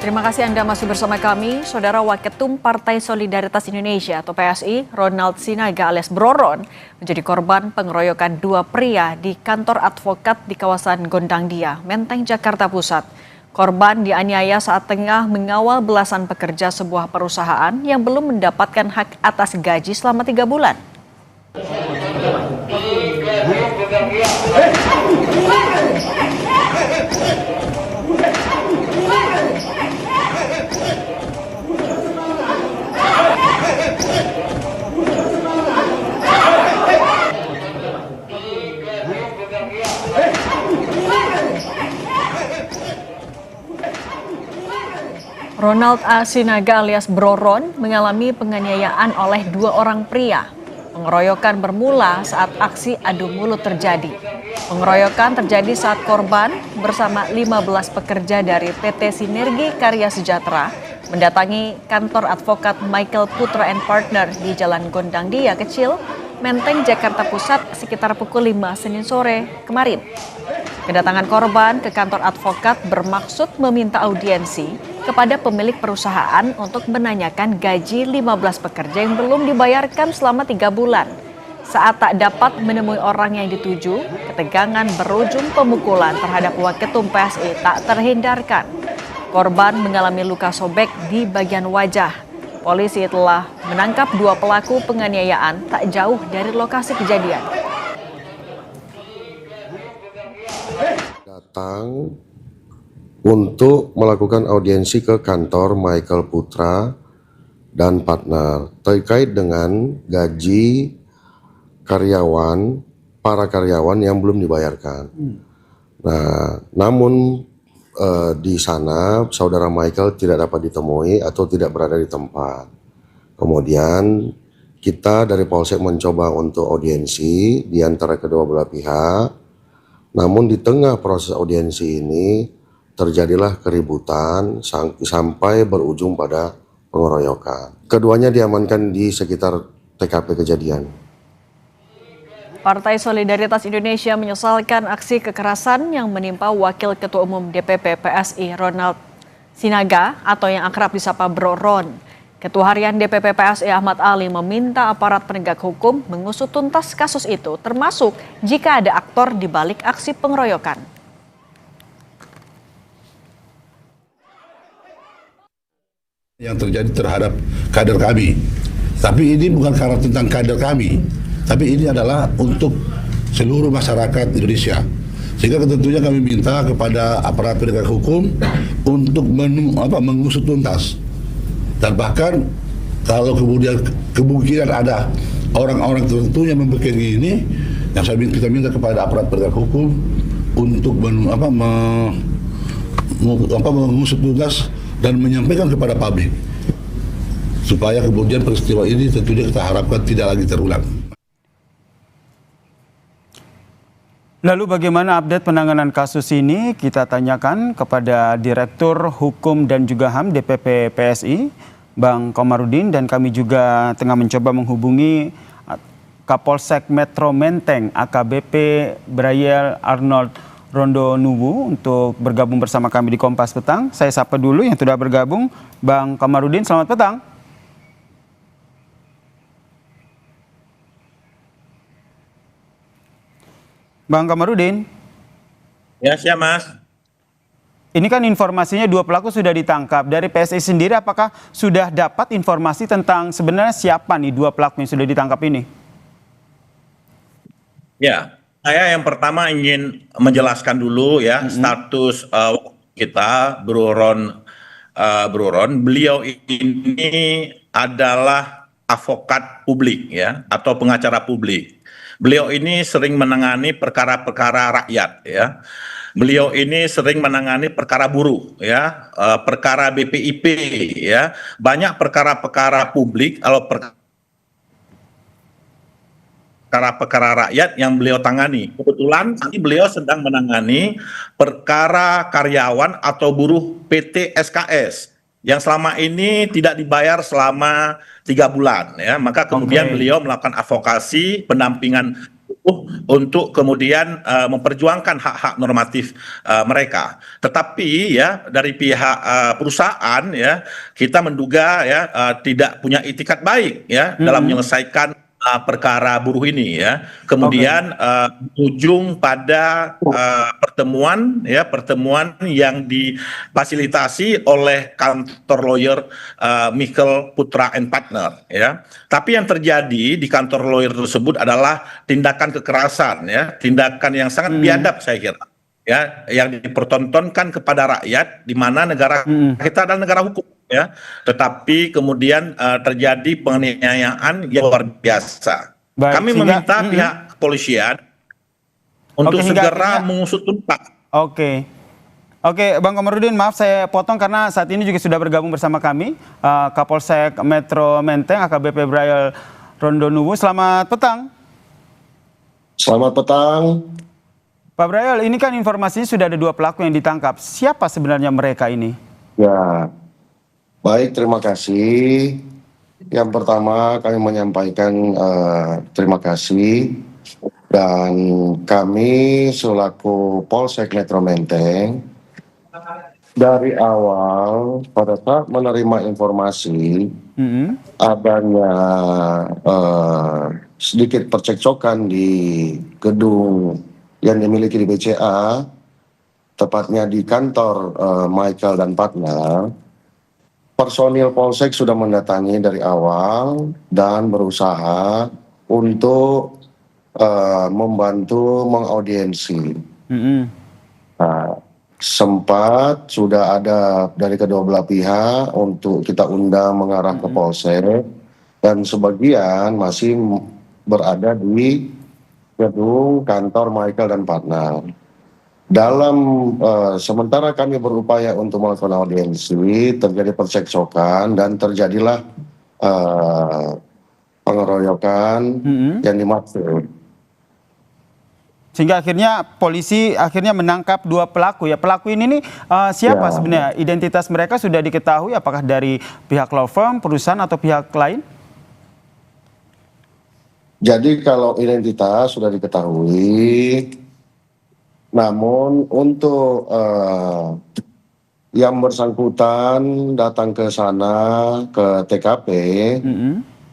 Terima kasih Anda masih bersama kami. Saudara Waketum Partai Solidaritas Indonesia atau PSI, Ronald Sinaga alias Broron, menjadi korban pengeroyokan dua pria di kantor advokat di kawasan Gondangdia, Menteng, Jakarta Pusat. Korban dianiaya saat tengah mengawal belasan pekerja sebuah perusahaan yang belum mendapatkan hak atas gaji selama 3 bulan. Ronald A. Sinaga alias Broron mengalami penganiayaan oleh dua orang pria. Pengeroyokan bermula saat aksi adu mulut terjadi. Pengeroyokan terjadi saat korban bersama 15 pekerja dari PT Sinergi Karya Sejahtera mendatangi kantor advokat Michael Putra and Partner di Jalan Gondangdia Kecil, Menteng, Jakarta Pusat sekitar pukul 5 Senin sore kemarin. Kedatangan korban ke kantor advokat bermaksud meminta audiensi kepada pemilik perusahaan untuk menanyakan gaji 15 pekerja yang belum dibayarkan selama 3 bulan. Saat tak dapat menemui orang yang dituju, ketegangan berujung pemukulan terhadap Waketum PSI tak terhindarkan. Korban mengalami luka sobek di bagian wajah. Polisi telah menangkap dua pelaku penganiayaan tak jauh dari lokasi kejadian. Datang untuk melakukan audiensi ke kantor Michael Putra dan partner terkait dengan gaji karyawan, para karyawan yang belum dibayarkan. Nah, namun di sana saudara Michael tidak dapat ditemui atau tidak berada di tempat. Kemudian kita dari Polsek mencoba untuk audiensi di antara kedua belah pihak. Namun di tengah proses audiensi ini terjadilah keributan sampai berujung pada pengeroyokan. Keduanya diamankan di sekitar TKP kejadian. Partai Solidaritas Indonesia menyesalkan aksi kekerasan yang menimpa Wakil Ketua Umum DPP PSI Ronald Sinaga atau yang akrab disapa Broron. Ketua Harian DPP PSI Ahmad Ali meminta aparat penegak hukum mengusut tuntas kasus itu, termasuk jika ada aktor di balik aksi pengeroyokan. Yang terjadi terhadap kader kami. Tapi ini bukan karena tentang kader kami, tapi ini adalah untuk seluruh masyarakat Indonesia. Sehingga tentunya kami minta kepada aparat penegak hukum untuk mengusut tuntas. Dan bahkan kalau kemudian kemungkinan ada orang-orang tertentu yang membenci ini, yang kita minta kepada aparat penegak hukum untuk mengusut tuntas dan menyampaikan kepada publik supaya kemudian peristiwa ini tentunya kita harapkan tidak lagi terulang. Lalu bagaimana update penanganan kasus ini? Kita tanyakan kepada Direktur Hukum dan juga HAM DPP PSI, Bang Komarudin, dan kami juga tengah mencoba menghubungi Kapolsek Metro Menteng AKBP Brayel Arnold Rondonuwu untuk bergabung bersama kami di Kompas Petang. Saya sapa dulu yang sudah bergabung, Bang Komarudin, selamat petang. Bang Komarudin. Ya, siap Mas. Ini kan informasinya dua pelaku sudah ditangkap. Dari PSI sendiri apakah sudah dapat informasi tentang sebenarnya siapa nih dua pelaku yang sudah ditangkap ini? Ya, saya yang pertama ingin menjelaskan dulu ya status kita Broron. Beliau ini adalah advokat publik ya atau pengacara publik. Beliau ini sering menangani perkara-perkara rakyat ya. Beliau ini sering menangani perkara buruh ya, perkara BPIP ya. Banyak perkara-perkara publik atau perkara rakyat yang beliau tangani. Kebetulan ini beliau sedang menangani perkara karyawan atau buruh PT SKS yang selama ini tidak dibayar selama 3 bulan ya. Maka kemudian beliau melakukan advokasi pendampingan untuk kemudian memperjuangkan hak-hak normatif mereka. Tetapi ya dari pihak perusahaan ya kita menduga ya tidak punya itikat baik ya dalam menyelesaikan perkara buruh ini ya. Kemudian ujung pada pertemuan yang difasilitasi oleh kantor lawyer Michael Putra and Partner ya. Tapi yang terjadi di kantor lawyer tersebut adalah tindakan kekerasan ya, tindakan yang sangat biadab saya kira ya, yang dipertontonkan kepada rakyat di mana negara kita adalah negara hukum ya, tetapi kemudian terjadi penganiayaan yang luar biasa. Baik, Kami meminta pihak kepolisian untuk segera mengusut tuntas. Oke. Oke, Bang Komarudin, maaf saya potong karena saat ini juga sudah bergabung bersama kami Kapolsek Metro Menteng AKBP Braille Rondonuwu. Selamat petang. Selamat petang. Pak Braille, ini kan informasinya sudah ada 2 pelaku yang ditangkap. Siapa sebenarnya mereka ini? Ya, baik, terima kasih. Yang pertama kami menyampaikan terima kasih, dan kami selaku Polsek Metro Menteng dari awal pada saat menerima informasi adanya sedikit percekcokan di gedung yang dimiliki di BCA, tepatnya di kantor Michael dan Partner, personil Polsek sudah mendatangi dari awal dan berusaha untuk membantu mengaudiensi. Nah, sempat sudah ada dari kedua belah pihak untuk kita undang mengarah ke Polsek, dan sebagian masih berada di gedung kantor Michael dan Partner. Dalam sementara kami berupaya untuk melakukan audiensi, terjadi percekcokan dan terjadilah pengeroyokan yang dimaksud. Sehingga akhirnya polisi menangkap 2 pelaku ya. Pelaku ini nih siapa sebenarnya? Identitas mereka sudah diketahui, apakah dari pihak law firm, perusahaan atau pihak lain? Jadi kalau identitas sudah diketahui, namun untuk yang bersangkutan datang ke sana, ke TKP,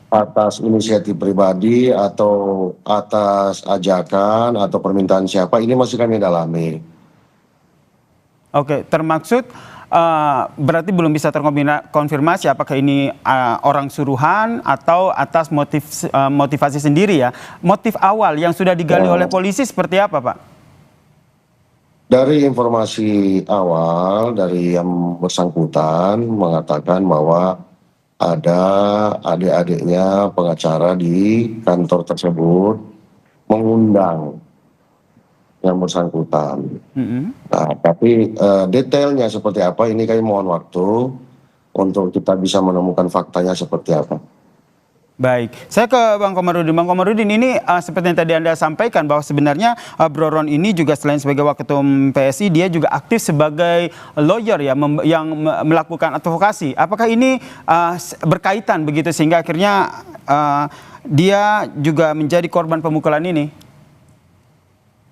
atas inisiatif pribadi atau atas ajakan atau permintaan siapa, ini masih kami dalami. Oke, termaksud berarti belum bisa terkonfirmasi apakah ini orang suruhan atau atas motivasi sendiri ya. Motif awal yang sudah digali oleh polisi seperti apa, Pak? Dari informasi awal dari yang bersangkutan mengatakan bahwa ada adik-adiknya pengacara di kantor tersebut mengundang yang bersangkutan. Nah, tapi detailnya seperti apa ini kami mohon waktu untuk kita bisa menemukan faktanya seperti apa. Baik, saya ke Bang Komarudin. Bang Komarudin, ini seperti yang tadi Anda sampaikan bahwa sebenarnya Bro Ron ini juga selain sebagai Waketum PSI, dia juga aktif sebagai lawyer ya, yang melakukan advokasi. Apakah ini berkaitan begitu sehingga akhirnya dia juga menjadi korban pemukulan ini?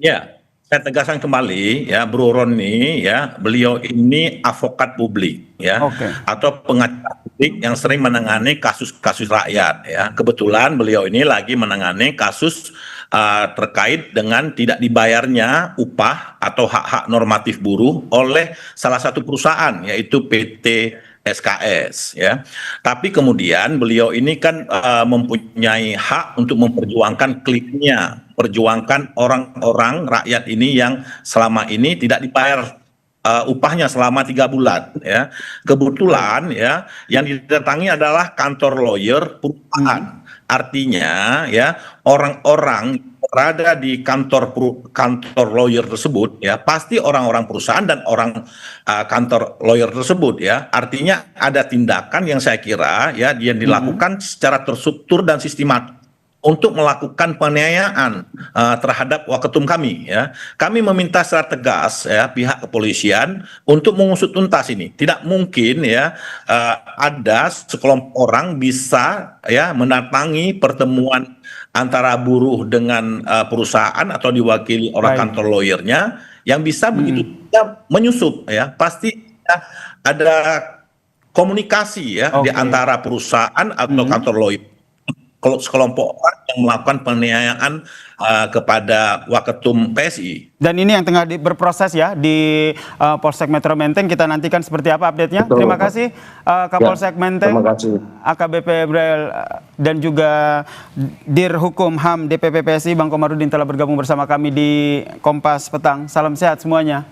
Ya, saya tegaskan kembali ya, Bro Ron ini ya, beliau ini advokat publik ya, atau pengacara publik yang sering menangani kasus-kasus rakyat ya. Kebetulan beliau ini lagi menangani kasus terkait dengan tidak dibayarnya upah atau hak-hak normatif buruh oleh salah satu perusahaan yaitu PT SKS ya. Tapi kemudian beliau ini kan mempunyai hak untuk memperjuangkan kliknya, perjuangkan orang-orang rakyat ini yang selama ini tidak dibayar upahnya selama 3 bulan ya. Kebetulan ya yang didatangi adalah kantor lawyer perusahaan. Artinya ya orang-orang berada di kantor lawyer tersebut ya pasti orang-orang perusahaan dan orang kantor lawyer tersebut ya. Artinya ada tindakan yang saya kira ya yang dilakukan secara terstruktur dan sistematis untuk melakukan penganiayaan terhadap waketum kami ya. Kami meminta secara tegas ya pihak kepolisian untuk mengusut tuntas ini. Tidak mungkin ya ada sekelompok orang bisa ya mendatangi pertemuan antara buruh dengan perusahaan atau diwakili oleh kantor lawyernya yang bisa begitu saja menyusup ya. Pasti ada komunikasi ya di antara perusahaan atau kantor lawyer, sekelompok orang yang melakukan penganiayaan kepada Waketum PSI. Dan ini yang tengah berproses ya di Polsek Metro Menteng. Kita nantikan seperti apa update-nya. Betul, terima kasih Kapolsek Menteng, terima kasih. AKBP Brail dan juga Dir Hukum HAM DPP PSI Bang Komarudin telah bergabung bersama kami di Kompas Petang. Salam sehat semuanya.